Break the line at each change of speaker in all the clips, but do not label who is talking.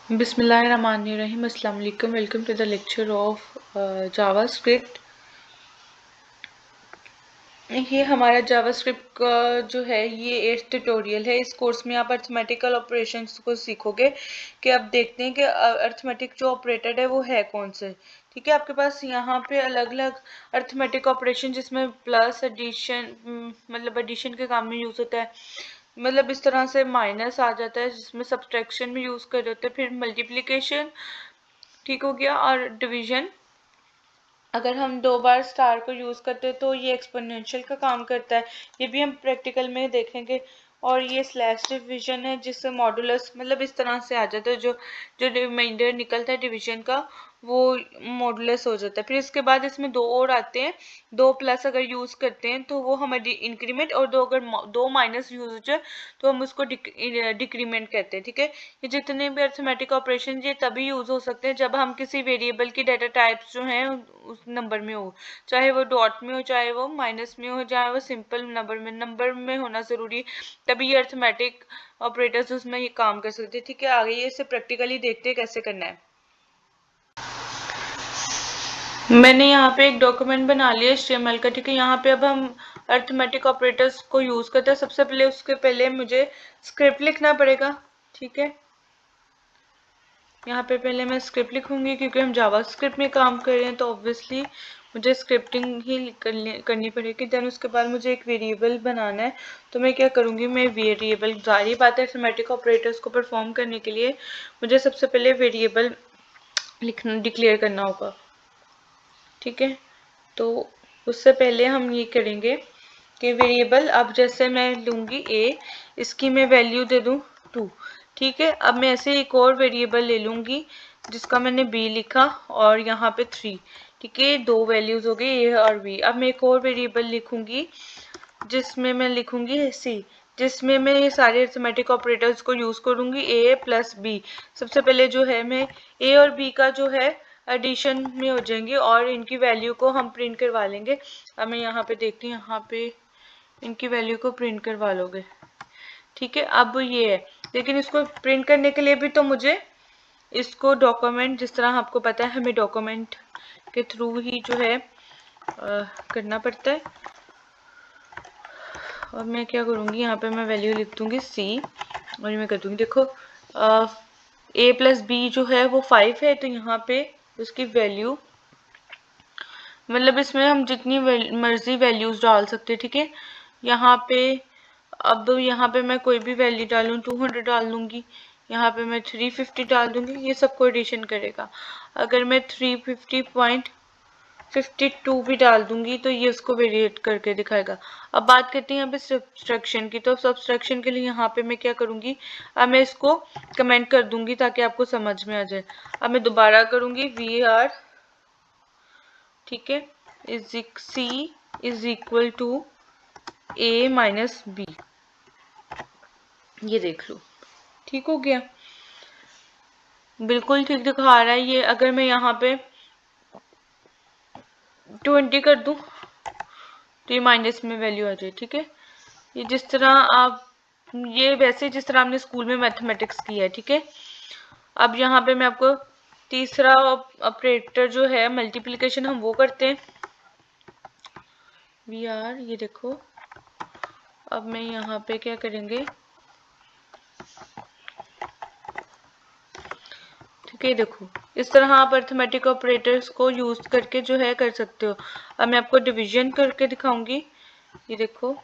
बिस्मिल्लाहिर्रहमानिर्रहीम। अस्सलाम वालेकुम। Welcome to the lecture of JavaScript. ये हमारा जावास्क्रिप्ट का जो है ये 8th ट्यूटोरियल है। इस कोर्स में आप अर्थमेटिकल ऑपरेशंस को सीखोगे कि अब देखते हैं कि अर्थमेटिक जो ऑपरेटर है वो है कौन से। ठीक है, आपके पास यहाँ पे अलग अलग अर्थमेटिक ऑपरेशन जिसमें प्लस एडिशन मतलब एडिशन के काम में यूज होता है, मतलब इस तरह से माइनस आ जाता है जिसमें सब्सट्रैक्शन में यूज कर होते हैं, फिर मल्टीप्लिकेशन, ठीक हो गया, और डिवीजन। अगर हम 2 बार स्टार को यूज करते हैं तो ये एक्सपोनेंशियल का काम करता है, ये भी हम प्रैक्टिकल में देखेंगे। और ये स्लैश डिवीजन है जिससे मॉडुलस मतलब इस तरह से आ जाता है, जो जो रिमाइंडर निकलता है डिवीजन का वो मॉडुलस हो जाता है। फिर इसके बाद इसमें 2 और आते हैं। 2 प्लस अगर यूज करते हैं तो वो हमारी इंक्रीमेंट, और अगर 2 माइनस यूज हो जाए तो हम उसको डिक्रीमेंट कहते हैं। ठीक है, ये जितने भी अर्थमेटिक ऑपरेशन ये तभी यूज हो सकते हैं जब हम किसी वेरिएबल की डाटा टाइप्स जो हैं उस नंबर में हो, चाहे वो डॉट में हो, चाहे वो माइनस में हो, चाहे वो सिंपल नंबर में होना जरूरी, तभी ये अर्थमेटिक ऑपरेटर्स उसमें ये काम कर सकते हैं। ठीक है, आगे ये इसे प्रैक्टिकली देखते हैं कैसे करना है। मैंने यहाँ पे एक डॉक्यूमेंट बना लिया HTML का। ठीक है, यहाँ पे अब हम अर्थमेटिक ऑपरेटर्स को यूज करते हैं। सबसे पहले उसके पहले मुझे स्क्रिप्ट लिखना पड़ेगा। ठीक है, यहाँ पे पहले मैं स्क्रिप्ट लिखूंगी क्योंकि हम जावास्क्रिप्ट में काम कर रहे हैं तो ऑब्वियसली मुझे स्क्रिप्टिंग ही करनी पड़ेगी। देन उसके बाद मुझे एक वेरिएबल बनाना है, तो मैं क्या करूंगी, मैं वेरिएबल, जारी बात है अर्थमेटिक ऑपरेटर्स को परफॉर्म करने के लिए मुझे सबसे पहले वेरिएबल लिखना डिक्लेयर करना होगा। ठीक है, तो उससे पहले हम ये करेंगे कि वेरिएबल, अब जैसे मैं लूंगी a, इसकी मैं वैल्यू दे दूं 2। ठीक है, अब मैं ऐसे एक और वेरिएबल ले लूंगी जिसका मैंने b लिखा और यहाँ पे 3। ठीक है, 2 वैल्यूज हो गई a और b। अब मैं एक और वेरिएबल लिखूंगी जिसमें मैं लिखूंगी c, जिसमें मैं ये सारे अरिथमेटिक ऑपरेटर्स को यूज करूंगी a प्लस b। सबसे पहले जो है मैं a और b का जो है एडिशन में हो जाएंगे और इनकी वैल्यू को हम प्रिंट करवा लेंगे। अब मैं यहाँ पे देखती हूँ, यहाँ पे इनकी वैल्यू को प्रिंट करवा लोगे। ठीक है, अब ये है, लेकिन इसको प्रिंट करने के लिए भी तो मुझे इसको डॉक्यूमेंट, जिस तरह आपको पता है हमें डॉक्यूमेंट के थ्रू ही जो है करना पड़ता है। और मैं क्या करूँगी, यहाँ पे मैं वैल्यू लिख दूंगी c और मैं कर दूंगी, देखो a प्लस b जो है वो 5 है, तो यहाँ पे उसकी वैल्यू, मतलब इसमें हम जितनी मर्जी वैल्यूज डाल सकते हैं। ठीक है, यहाँ पे अब यहाँ पे मैं कोई भी वैल्यू डालूं, 200 डाल दूंगी, यहाँ पे मैं 350 डाल दूंगी, ये सबको एडिशन करेगा। अगर मैं 350.52 भी डाल दूंगी तो ये उसको वेरिएट करके दिखाएगा। अब बात करते हैं यहाँ पे सब्सट्रैक्शन की, तो सब्सट्रैक्शन के लिए यहाँ पे मैं क्या करूंगी, अब मैं इसको कमेंट कर दूंगी ताकि आपको समझ में आ जाए। अब मैं दोबारा करूंगी VAR, ठीक है, C is equal to A minus B। ये देख लो, ठीक हो गया, बिल्कुल ठीक दिखा रहा है ये। अगर मैं यहाँ पे 20 कर दूं तो ये माइनस में वैल्यू आ जाए। ठीक है, ये जिस तरह आप, ये वैसे जिस तरह हमने स्कूल में मैथमेटिक्स किया है। ठीक है, अब यहाँ पे मैं आपको तीसरा ऑपरेटर जो है मल्टीप्लिकेशन, हम वो करते हैं VAR। ये देखो, अब मैं यहाँ पे क्या करेंगे, ठीक है, देखो इस तरह आप अरिथमेटिक ऑपरेटर्स को यूज करके जो है कर सकते हो। अब मैं आपको डिवीजन करके दिखाऊंगी। ये देखो,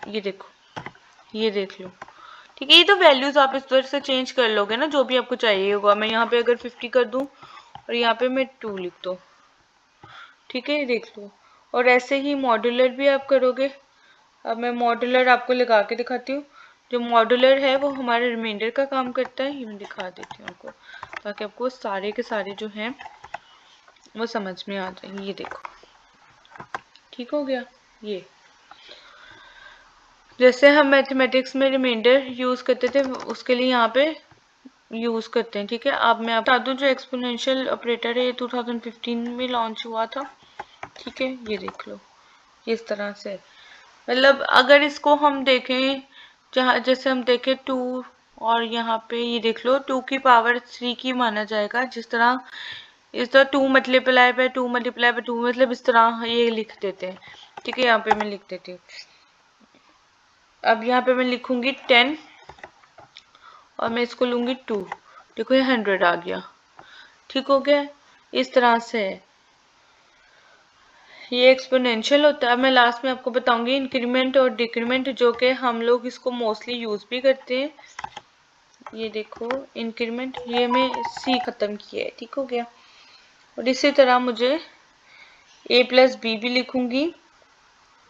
ये देखो, ये देख लो। ठीक है, ये तो वैल्यूज आप इस तरह से चेंज कर लोगे ना, जो भी आपको चाहिए होगा। मैं यहाँ पे अगर 50 कर दूं और यहाँ पे मैं 2 लिख दूं, ठीक है, ये देख लो। और ऐसे ही मॉड्यूलर भी आप करोगे। अब मैं मॉड्यूलर आपको लगा के दिखाती हूँ। जो मॉड्यूलर है वो हमारे रिमाइंडर का काम करता है, ये मैं दिखा देती हूँ आपको ताकि आपको सारे के सारे जो हैं वो समझ में आ जाए। ये देखो, ठीक हो गया। ये जैसे हम मैथमेटिक्स में रिमाइंडर यूज करते थे उसके लिए यहाँ पे यूज करते हैं। ठीक है, अब मैं बता दूं जो एक्सपोनेंशियल ऑपरेटर है ये 2015 में लॉन्च हुआ था। ठीक है, ये देख लो, इस तरह से, मतलब अगर इसको हम देखें, जहाँ जैसे हम देखें 2 और यहाँ पे ये देख लो 2 की पावर 3 की माना जाएगा, जिस तरह इस तरह 2 मल्टीप्लाई बाय 2 मल्टीप्लाई बाय 2 मतलब इस तरह ये लिख देते हैं। ठीक है, यहाँ पे मैं लिख देती हूँ। अब यहाँ पे मैं लिखूंगी 10 और मैं इसको लूंगी 2। देखो ये 100 आ गया। ठीक हो गया, इस तरह से है। ये एक्सपोनेंशियल होता है। अब मैं लास्ट में आपको बताऊंगी इंक्रीमेंट और डिक्रीमेंट, जो कि हम लोग इसको मोस्टली यूज भी करते हैं। ये देखो इंक्रीमेंट, ये मैं सी खत्म किया है। ठीक हो गया, और इसी तरह मुझे a प्लस बी भी लिखूंगी।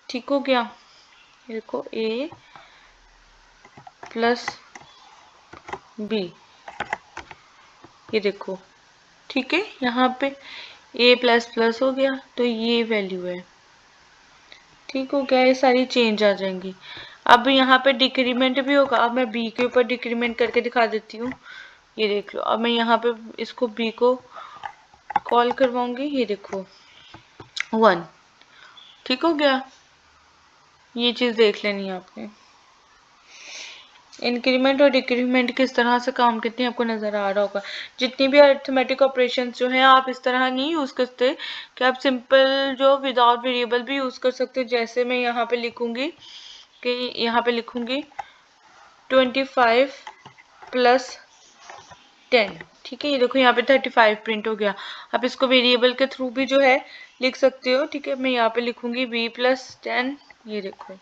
ठीक हो गया, देखो a प्लस बी, ये देखो। ठीक है, यहाँ पे a प्लस प्लस हो गया तो ये वैल्यू है। ठीक हो गया, ये सारी चेंज आ जाएंगी। अब यहाँ पे डिक्रीमेंट भी होगा। अब मैं b के ऊपर डिक्रीमेंट करके दिखा देती हूँ। ये देख लो, अब मैं यहाँ पे इसको b को कॉल करवाऊंगी। ये देखो 1। ठीक हो गया, ये चीज देख लेनी है आपने। इंक्रीमेंट और डिक्रीमेंट किस तरह से काम करते हैं आपको नजर आ रहा होगा। जितनी भी अरिथमेटिक ऑपरेशन जो है आप इस तरह नहीं यूज करते कि आप सिंपल जो विदाउट वेरिएबल भी यूज कर सकते हो। जैसे मैं यहाँ पे लिखूंगी कि यहाँ पे लिखूंगी 25 प्लस 10। ठीक है, ये देखो यहाँ पे 35 प्रिंट हो गया। आप इसको वेरिएबल के थ्रू भी जो है लिख सकते हो। ठीक है, मैं यहाँ पे लिखूंगी b प्लस 10। ये देखो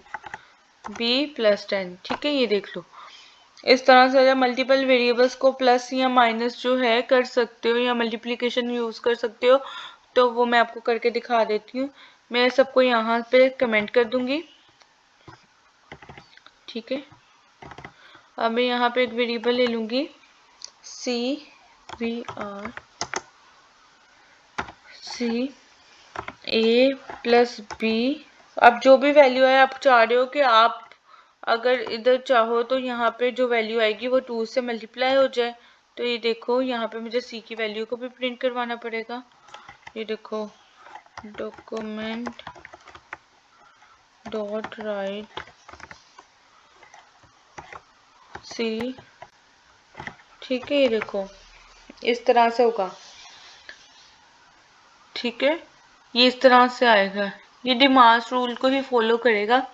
b प्लस 10। ठीक है, ये देख लो। इस तरह से या मल्टीपल वेरिएबल्स को प्लस या माइनस जो है कर सकते हो, या मल्टीप्लिकेशन यूज कर सकते हो। तो वो मैं आपको करके दिखा देती हूँ। मैं सबको यहाँ पे कमेंट कर दूंगी। ठीक है, अब मैं यहाँ पे एक वेरिएबल ले लूंगी CVR C A plus B. अब जो भी वैल्यू है आप चाह रहे हो कि आप अगर इधर चाहो तो यहाँ पे जो वैल्यू आएगी वो 2 से मल्टीप्लाई हो जाए। तो ये देखो यहाँ पे मुझे c की वैल्यू को भी प्रिंट करवाना पड़ेगा। ये देखो डॉक्यूमेंट डॉट राइट c। ठीक है, ये देखो इस तरह से होगा। ठीक है, ये इस तरह से आएगा। ये डिमांस रूल को ही फॉलो करेगा।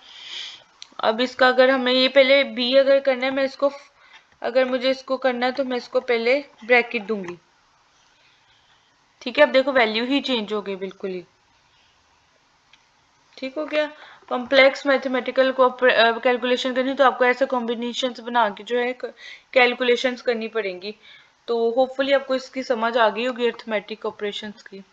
अब इसका अगर हमें ये पहले b अगर करना है, मैं इसको अगर मुझे इसको करना है तो मैं इसको पहले ब्रैकेट दूंगी। ठीक है, अब देखो वैल्यू ही चेंज हो गई बिल्कुल ही। ठीक हो गया। कॉम्प्लेक्स मैथमेटिकल को कैलकुलेशन करनी तो आपको ऐसे कॉम्बिनेशंस बना के जो है कैलकुलेशंस करनी पड़ेंगी। तो होपफुली आपको इसकी समझ आ गई होगी अरिथमेटिक ऑपरेशंस की।